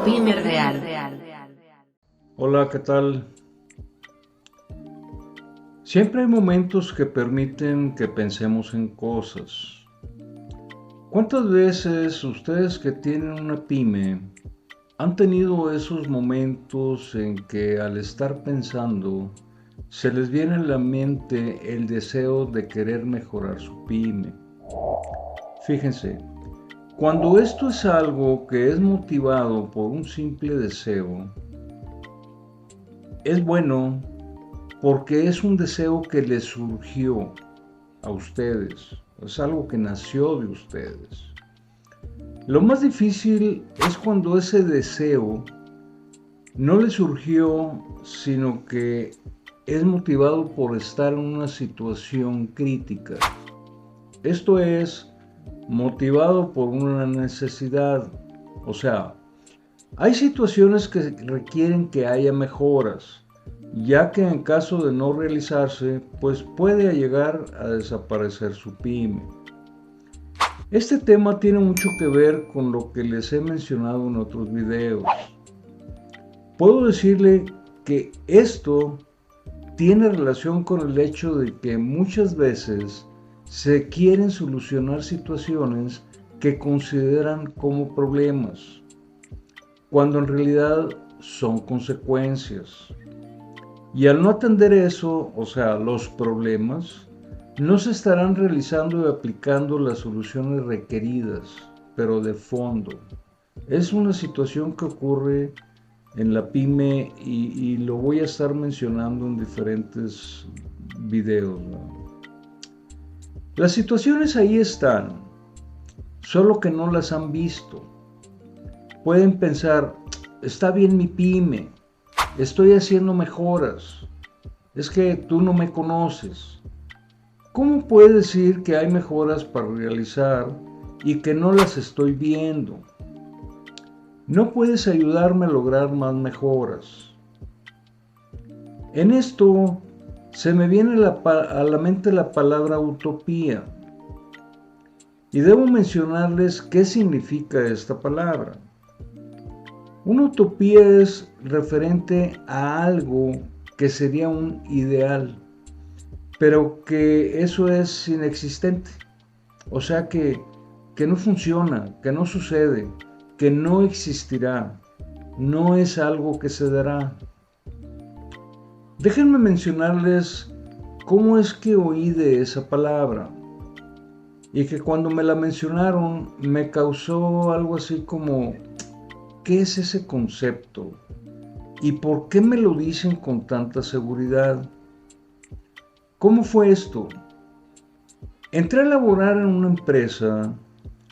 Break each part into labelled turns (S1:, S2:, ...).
S1: Pyme Real.
S2: Hola, ¿qué tal? Siempre hay momentos que permiten que pensemos en cosas. ¿Cuántas veces ustedes que tienen una pyme han tenido esos momentos en que al estar pensando se les viene a la mente el deseo de querer mejorar su pyme? Fíjense, cuando esto es algo que es motivado por un simple deseo, es bueno porque es un deseo que les surgió a ustedes, es algo que nació de ustedes. Lo más difícil es cuando ese deseo no les surgió, sino que es motivado por estar en una situación crítica. Esto es motivado por una necesidad. O sea, hay situaciones que requieren que haya mejoras, ya que en caso de no realizarse, pues puede llegar a desaparecer su pyme. Este tema tiene mucho que ver con lo que les he mencionado en otros videos. Puedo decirle que esto tiene relación con el hecho de que muchas veces se quieren solucionar situaciones que consideran como problemas, cuando en realidad son consecuencias. Y al no atender eso, o sea, los problemas, no se estarán realizando y aplicando las soluciones requeridas, pero de fondo. Es una situación que ocurre en la pyme y lo voy a estar mencionando en diferentes videos, ¿no? Las situaciones ahí están, solo que no las han visto. Pueden pensar, está bien mi pyme, estoy haciendo mejoras, es que tú no me conoces. ¿Cómo puedes decir que hay mejoras para realizar y que no las estoy viendo? No puedes ayudarme a lograr más mejoras. En esto se me viene a la mente la palabra utopía. Y debo mencionarles qué significa esta palabra. Una utopía es referente a algo que sería un ideal, pero que eso es inexistente. O sea que no funciona, que no sucede, que no existirá, no es algo que se dará. Déjenme mencionarles cómo es que oí de esa palabra y que cuando me la mencionaron me causó algo así como, ¿qué es ese concepto? ¿Y por qué me lo dicen con tanta seguridad? ¿Cómo fue esto? Entré a laborar en una empresa,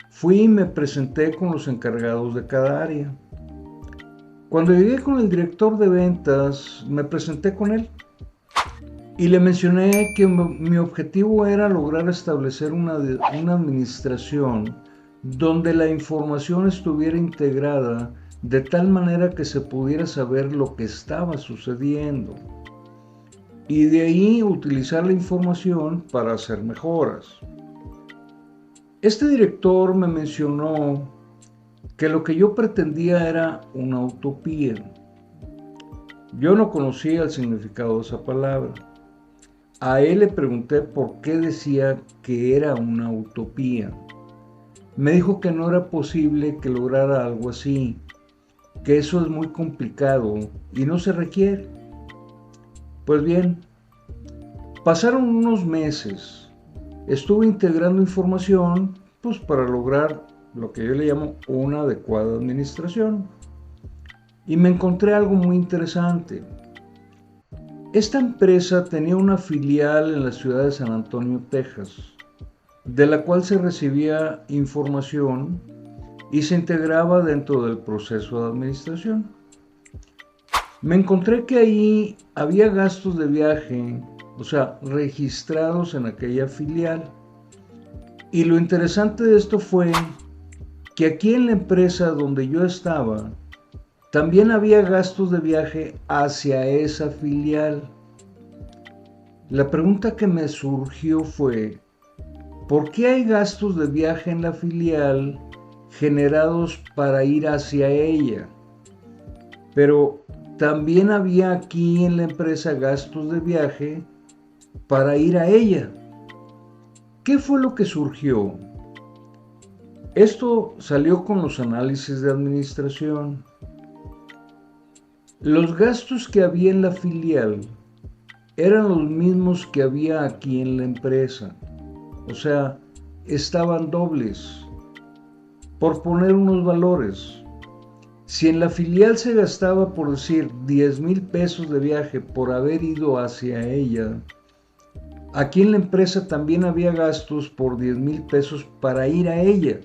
S2: fui y me presenté con los encargados de cada área. Cuando llegué con el director de ventas, me presenté con él y le mencioné que mi objetivo era lograr establecer una administración donde la información estuviera integrada de tal manera que se pudiera saber lo que estaba sucediendo y de ahí utilizar la información para hacer mejoras. Este director me mencionó que lo que yo pretendía era una utopía. Yo no conocía el significado de esa palabra. A él le pregunté por qué decía que era una utopía. Me dijo que no era posible que lograra algo así, que eso es muy complicado y no se requiere. Pues bien, pasaron unos meses. Estuve integrando información pues para lograr lo que yo le llamo una adecuada administración. Y me encontré algo muy interesante. Esta empresa tenía una filial en la ciudad de San Antonio, Texas, de la cual se recibía información y se integraba dentro del proceso de administración. Me encontré que ahí había gastos de viaje, o sea, registrados en aquella filial. Y lo interesante de esto fue que aquí en la empresa donde yo estaba, también había gastos de viaje hacia esa filial. La pregunta que me surgió fue, ¿por qué hay gastos de viaje en la filial generados para ir hacia ella? Pero también había aquí en la empresa gastos de viaje para ir a ella. ¿Qué fue lo que surgió? Esto salió con los análisis de administración. Los gastos que había en la filial eran los mismos que había aquí en la empresa. O sea, estaban dobles. Por poner unos valores, si en la filial se gastaba, por decir, 10,000 pesos de viaje por haber ido hacia ella, aquí en la empresa también había gastos por 10,000 pesos para ir a ella.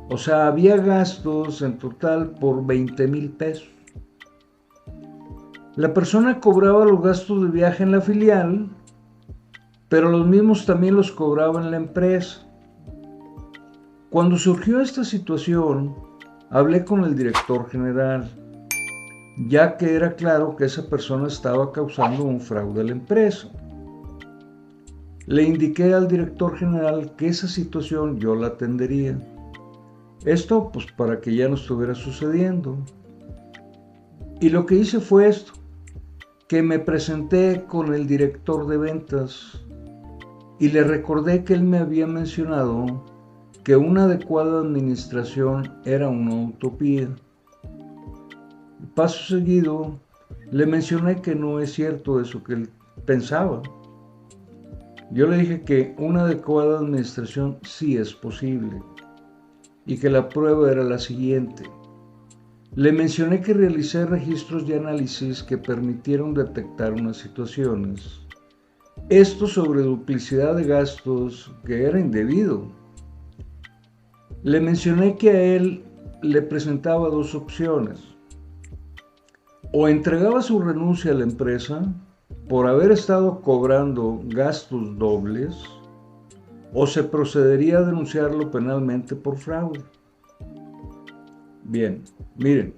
S2: O sea, había gastos en total por 20,000 pesos. La persona cobraba los gastos de viaje en la filial, pero los mismos también los cobraba en la empresa. Cuando surgió esta situación, hablé con el director general, ya que era claro que esa persona estaba causando un fraude a la empresa. Le indiqué al director general que esa situación yo la atendería. Esto pues para que ya no estuviera sucediendo. Y lo que hice fue esto, que me presenté con el director de ventas y le recordé que él me había mencionado que una adecuada administración era una utopía. Paso seguido, le mencioné que no es cierto eso que él pensaba. Yo le dije que una adecuada administración sí es posible y que la prueba era la siguiente. Le mencioné que realicé registros y análisis que permitieron detectar unas situaciones. Esto sobre duplicidad de gastos que era indebido. Le mencioné que a él le presentaba dos opciones. O entregaba su renuncia a la empresa por haber estado cobrando gastos dobles, o se procedería a denunciarlo penalmente por fraude. Bien, miren,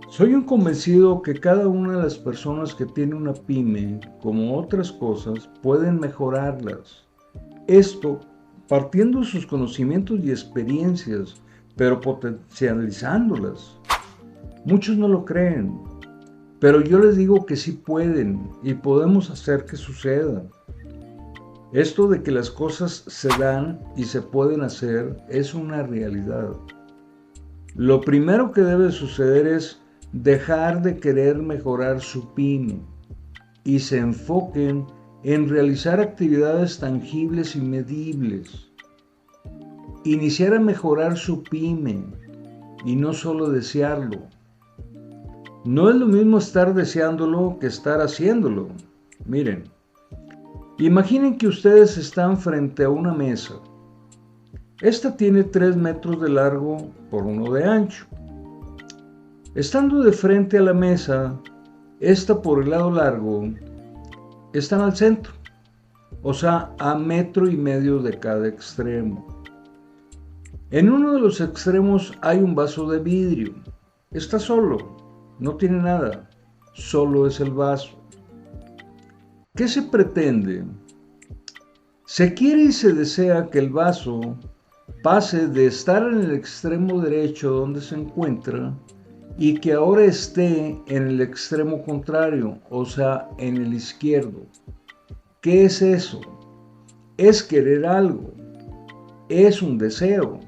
S2: soy un convencido que cada una de las personas que tiene una pyme, como otras cosas, pueden mejorarlas. Esto partiendo de sus conocimientos y experiencias, pero potencializándolas. Muchos no lo creen, pero yo les digo que sí pueden y podemos hacer que suceda. Esto de que las cosas se dan y se pueden hacer es una realidad. Lo primero que debe suceder es dejar de querer mejorar su pyme y se enfoquen en realizar actividades tangibles y medibles. Iniciar a mejorar su pyme y no solo desearlo. No es lo mismo estar deseándolo que estar haciéndolo. Miren, imaginen que ustedes están frente a una mesa. Esta tiene 3 metros de largo por 1 de ancho. Estando de frente a la mesa, esta por el lado largo, están al centro, o sea, a 1,5 metros de cada extremo. En uno de los extremos hay un vaso de vidrio. Está solo, no tiene nada, solo es el vaso. ¿Qué se pretende? Se quiere y se desea que el vaso pase de estar en el extremo derecho donde se encuentra y que ahora esté en el extremo contrario, o sea, en el izquierdo. ¿Qué es eso? Es querer algo, es un deseo.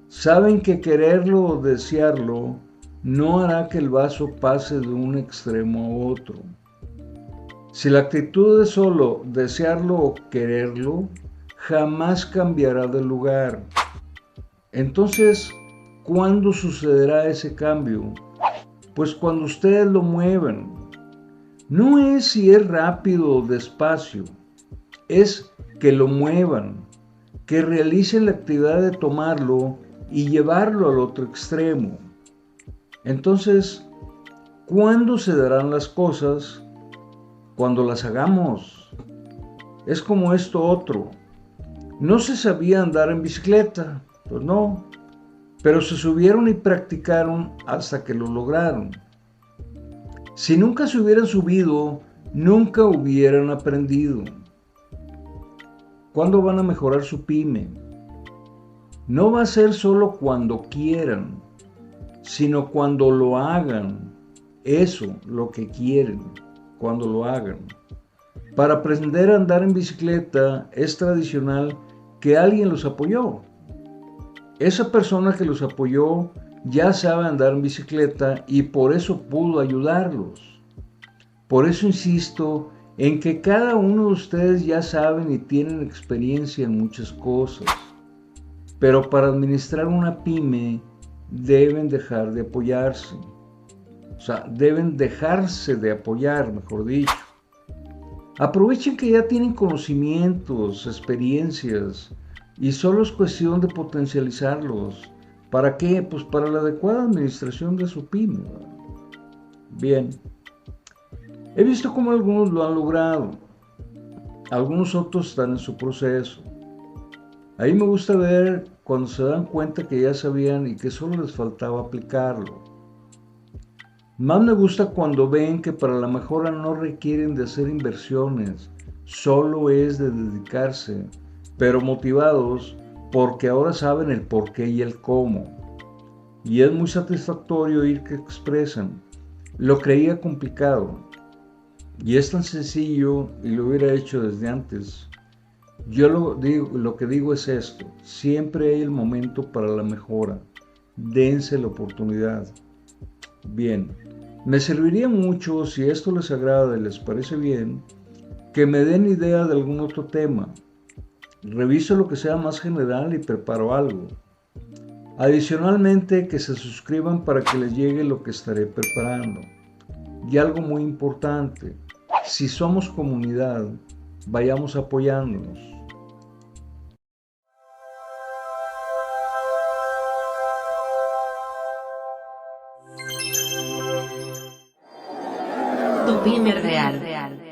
S2: Saben que quererlo o desearlo no hará que el vaso pase de un extremo a otro. Si la actitud es solo desearlo o quererlo, jamás cambiará de lugar. Entonces, ¿cuándo sucederá ese cambio? Pues cuando ustedes lo muevan. No es si es rápido o despacio, es que lo muevan, que realicen la actividad de tomarlo y llevarlo al otro extremo. Entonces, ¿cuándo se darán las cosas? Cuando las hagamos. Es como esto otro. No se sabía andar en bicicleta, pues no, pero se subieron y practicaron hasta que lo lograron. Si nunca se hubieran subido, nunca hubieran aprendido. ¿Cuándo van a mejorar su pyme? No va a ser solo cuando quieran, sino cuando lo hagan. Eso, lo que quieren, cuando lo hagan. Para aprender a andar en bicicleta es tradicional que alguien los apoyó. Esa persona que los apoyó ya sabe andar en bicicleta y por eso pudo ayudarlos. Por eso insisto en que cada uno de ustedes ya saben y tienen experiencia en muchas cosas. Pero para administrar una pyme deben dejar de apoyarse. O sea, deben dejarse de apoyar, mejor dicho. Aprovechen que ya tienen conocimientos, experiencias, y solo es cuestión de potencializarlos. ¿Para qué? Pues para la adecuada administración de su pyme. Bien, he visto cómo algunos lo han logrado, algunos otros están en su proceso. Ahí me gusta ver cuando se dan cuenta que ya sabían y que solo les faltaba aplicarlo. Más me gusta cuando ven que para la mejora no requieren de hacer inversiones, solo es de dedicarse, pero motivados porque ahora saben el por qué y el cómo. Y es muy satisfactorio oír que expresan, lo creía complicado, y es tan sencillo y lo hubiera hecho desde antes. Yo lo que digo es esto, siempre hay el momento para la mejora, dense la oportunidad. Bien, me serviría mucho, si esto les agrada y les parece bien, que me den idea de algún otro tema. Reviso lo que sea más general y preparo algo. Adicionalmente, que se suscriban para que les llegue lo que estaré preparando. Y algo muy importante, si somos comunidad, vayamos apoyándonos.
S1: Tu pyme real.